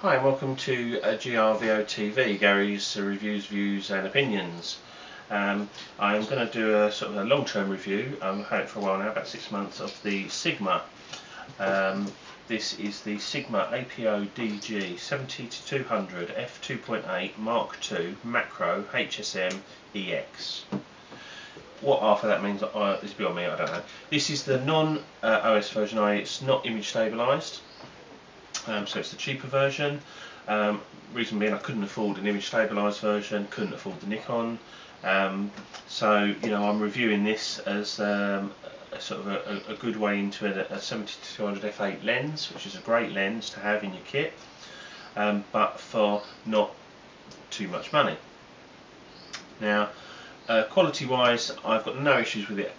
Hi and welcome to GRVO TV, Gary's Reviews, Views and Opinions. I'm going to do a sort of a long-term review. I've had it for a while now, about 6 months, of the Sigma. This is the Sigma APO DG 70-200 f2.8 Mark II Macro HSM EX. What half of that means is beyond me, I don't know. This is the non-OS version, it's not image stabilised. So it's the cheaper version. Reason being, I couldn't afford an image stabilised version, couldn't afford the Nikon. So I'm reviewing this as a sort of a good way into a 70-200 f8 lens, which is a great lens to have in your kit, but for not too much money. Now, quality-wise, I've got no issues with it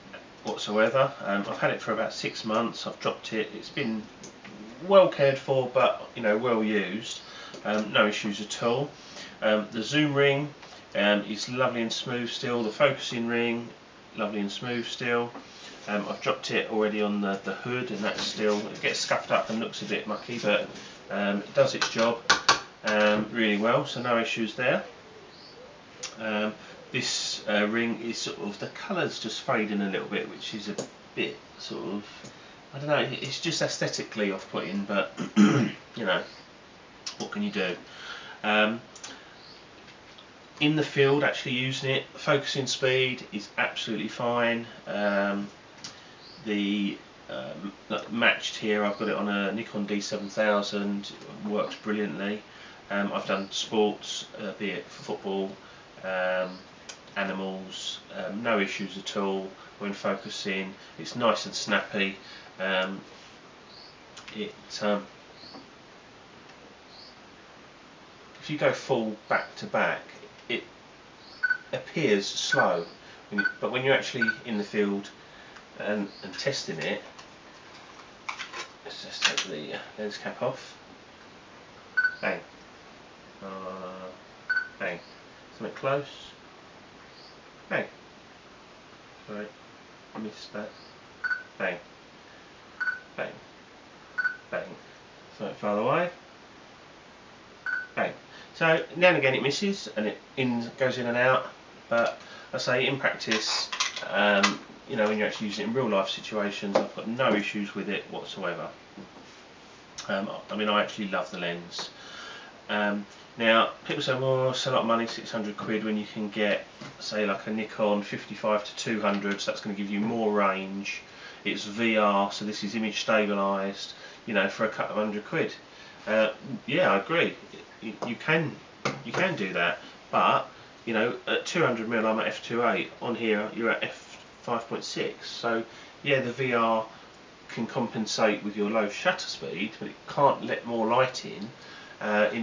whatsoever. I've had it for about 6 months. I've dropped it. It's been well cared for, but well used. No issues at all. The zoom ring is lovely and smooth still. The focusing ring, lovely and smooth still. I've dropped it already on the hood, and that's still, it gets scuffed up and looks a bit mucky, but it does its job really well, so no issues there. This ring is sort of, the colour's just fading a little bit, which is a bit sort of, I don't know, it's just aesthetically off-putting, but what can you do? In the field, actually using it, focusing speed is absolutely fine. The matched here, I've got it on a Nikon D7000, works brilliantly. I've done sports, be it football, animals, no issues at all when focusing. It's nice and snappy. If you go full back to back, it appears slow, but when you're actually in the field and testing it, let's just take the lens cap off. Bang. Bang. Something close. Bang. Sorry, I missed that. Bang. Bang. Bang. Something farther away. Bang. So now and again it misses and it goes in and out, but I say in practice, when you're actually using it in real life situations, I've got no issues with it whatsoever. I mean, I actually love the lens. Now, people say, well, it's a lot of money, 600 quid, when you can get, say, like a Nikon 55-200, so that's going to give you more range. It's VR, so this is image stabilised, for a couple of hundred quid. Yeah, I agree. You can do that, but at 200mm I'm at f2.8. On here you're at f5.6. So yeah, the VR can compensate with your low shutter speed, but it can't let more light in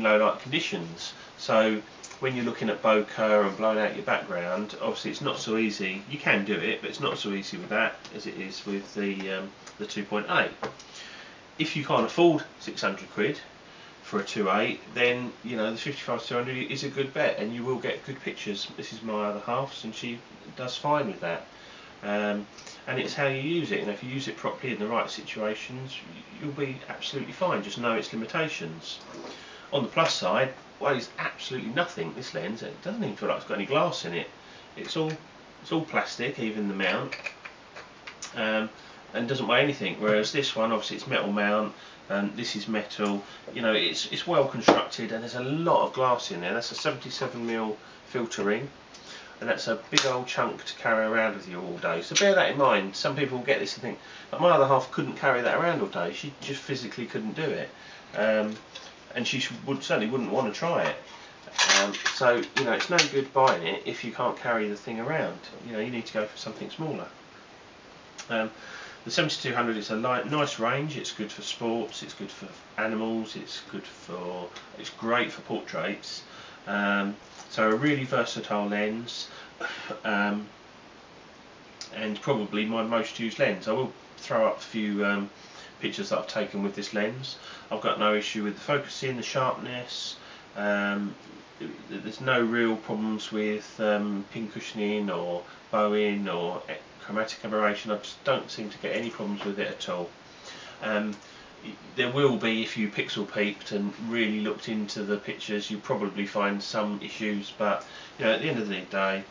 low light conditions. So when you're looking at bokeh and blowing out your background, obviously it's not so easy. You can do it, but it's not so easy with that as it is with the 2.8. If you can't afford 600 quid for a 2.8, then the 55-200 is a good bet, and you will get good pictures. This is my other half, and she does fine with that. And it's how you use it. If you use it properly in the right situations, you'll be absolutely fine. Just know its limitations. On the plus side, weighs absolutely nothing. This lens, it doesn't even feel like it's got any glass in it. It's all plastic, even the mount, and doesn't weigh anything. Whereas this one, obviously, it's metal mount. This is metal. It's well constructed, and there's a lot of glass in there. That's a 77mm filter ring, and that's a big old chunk to carry around with you all day. So bear that in mind. Some people will get this and think, but my other half couldn't carry that around all day. She just physically couldn't do it, and she certainly wouldn't want to try it. So it's no good buying it if you can't carry the thing around. You need to go for something smaller. The 70-200 is a nice range. It's good for sports, it's good for animals, it's great for portraits. So a really versatile lens, and probably my most used lens. I will throw up a few pictures that I've taken with this lens. I've got no issue with the focusing, the sharpness. There's no real problems with pin cushioning or bowing or chromatic aberration. I just don't seem to get any problems with it at all. there will be, if you pixel peeped and really looked into the pictures, you probably find some issues, but you know, at the end of the day,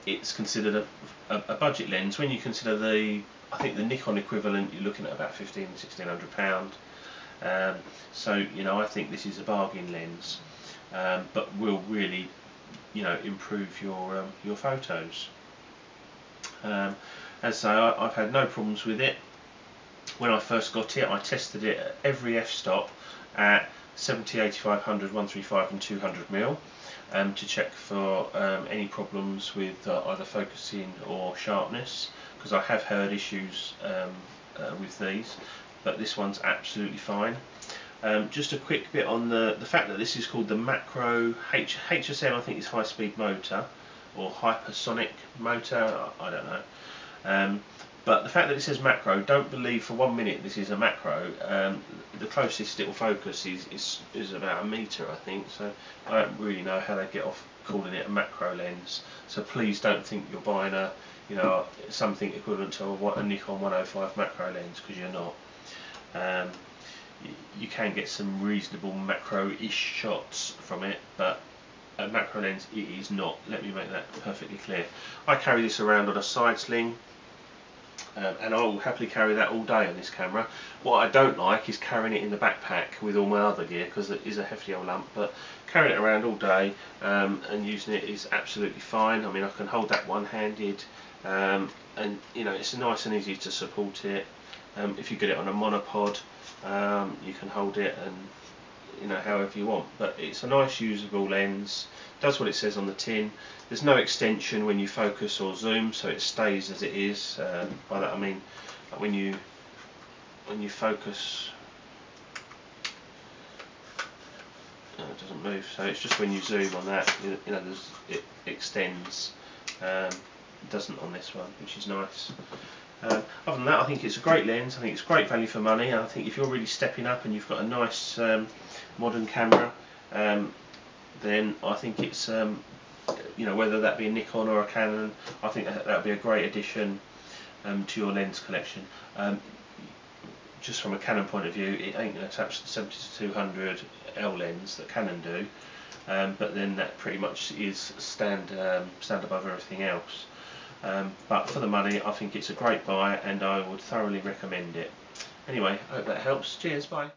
it's considered a budget lens. When you consider I think the Nikon equivalent, you're looking at about £1,500–1,600. So you know, I think this is a bargain lens, but will really, you know, improve your photos. As I say, I've had no problems with it. When I first got it, I tested it at every f-stop at 70, 8500, 135 and 200mm to check for any problems with either focusing or sharpness, because I have heard issues with these, but this one's absolutely fine. Just a quick bit on the fact that this is called the macro HSM, I think is high speed motor or hypersonic motor, I don't know. But the fact that it says macro, don't believe for 1 minute this is a macro. The closest it will focus is about 1 metre, I think. So I don't really know how they get off calling it a macro lens. So please don't think you're buying something equivalent to a Nikon 105 macro lens, because you're not. You can get some reasonable macro-ish shots from it, but a macro lens it is not. Let me make that perfectly clear. I carry this around on a side sling. And I will happily carry that all day on this camera. What I don't like is carrying it in the backpack with all my other gear, because it is a hefty old lump, but carrying it around all day and using it is absolutely fine. I mean, I can hold that one-handed, and you know, it's nice and easy to support it. If you get it on a monopod, you can hold it and, you know, however you want, but it's a nice usable lens. Does what it says on the tin. There's no extension when you focus or zoom, so it stays as it is. By that I mean, like when you focus, it doesn't move. So it's just when you zoom on that, you know, it extends. It doesn't on this one, which is nice. Other than that, I think it's a great lens. I think it's great value for money. And I think if you're really stepping up and you've got a nice modern camera, then I think it's you know, whether that be a Nikon or a Canon, I think that would be a great addition to your lens collection. Just from a Canon point of view, it ain't going to touch the 70-200 L lens that Canon do, but then that pretty much is stand above everything else. But for the money, I think it's a great buy, and I would thoroughly recommend it. Anyway, I hope that helps. Cheers, bye.